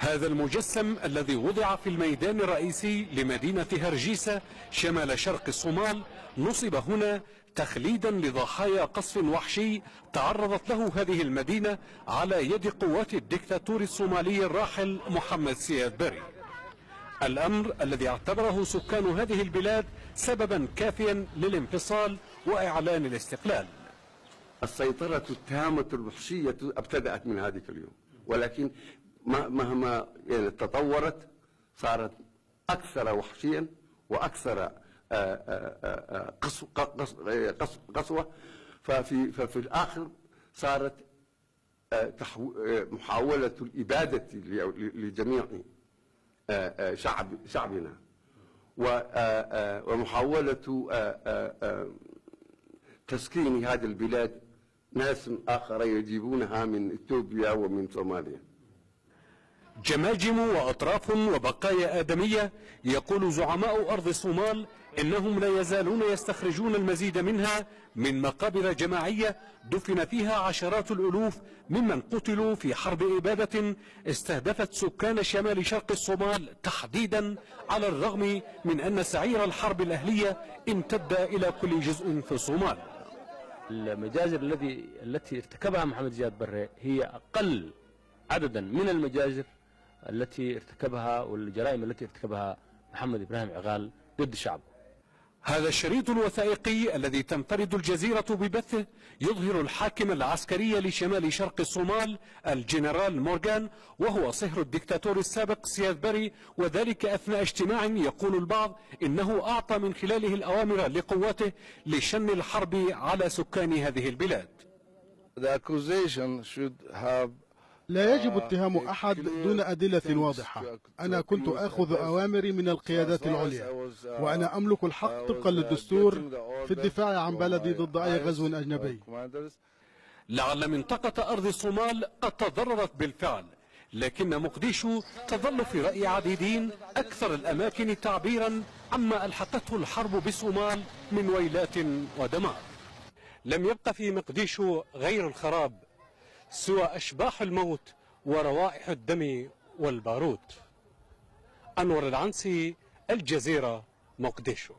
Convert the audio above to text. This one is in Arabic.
هذا المجسم الذي وضع في الميدان الرئيسي لمدينة هرجيسة شمال شرق الصومال نصب هنا تخليدا لضحايا قصف وحشي تعرضت له هذه المدينة على يد قوات الدكتاتور الصومالي الراحل محمد سياد بري. الأمر الذي اعتبره سكان هذه البلاد سببا كافيا للانفصال وإعلان الاستقلال. السيطرة التامة الوحشية ابتدأت من هذه اليوم، ولكن مهما يعني تطورت صارت أكثر وحشيا وأكثر قسوة. ففي الآخر صارت محاولة الإبادة لجميع شعبنا ومحاولة تسكين هذه البلاد ناس آخر يجيبونها من إثيوبيا ومن صوماليا. جماجم وأطراف وبقايا آدمية. يقول زعماء أرض الصومال إنهم لا يزالون يستخرجون المزيد منها من مقابر جماعية دفن فيها عشرات الألوف ممن قتلوا في حرب إبادة استهدفت سكان شمال شرق الصومال تحديدا، على الرغم من أن سعير الحرب الأهلية امتد إلى كل جزء في الصومال. المجازر التي ارتكبها محمد زياد بري هي أقل عددا من المجازر التي ارتكبها والجرائم التي ارتكبها محمد إبراهيم عقال ضد الشعب. هذا الشريط الوثائقي الذي تنفرد الجزيرة ببثه يظهر الحاكم العسكري لشمال شرق الصومال الجنرال مورغان وهو صهر الدكتاتور السابق سياد بري، وذلك أثناء اجتماع يقول البعض إنه أعطى من خلاله الأوامر لقواته لشن الحرب على سكان هذه البلاد. لا يجب اتهام أحد دون أدلة واضحة. أنا كنت آخذ أوامري من القيادات العليا، وأنا أملك الحق طبقا للدستور في الدفاع عن بلدي ضد أي غزو أجنبي. لعل منطقة أرض الصومال قد تضررت بالفعل، لكن مقديشو تظل في رأي عديدين أكثر الأماكن تعبيرا عما ألحقته الحرب بالصومال من ويلات ودمار. لم يبق في مقديشو غير الخراب سوى أشباح الموت وروائح الدم والبارود. أنور العنسي، الجزيرة، مقديشو.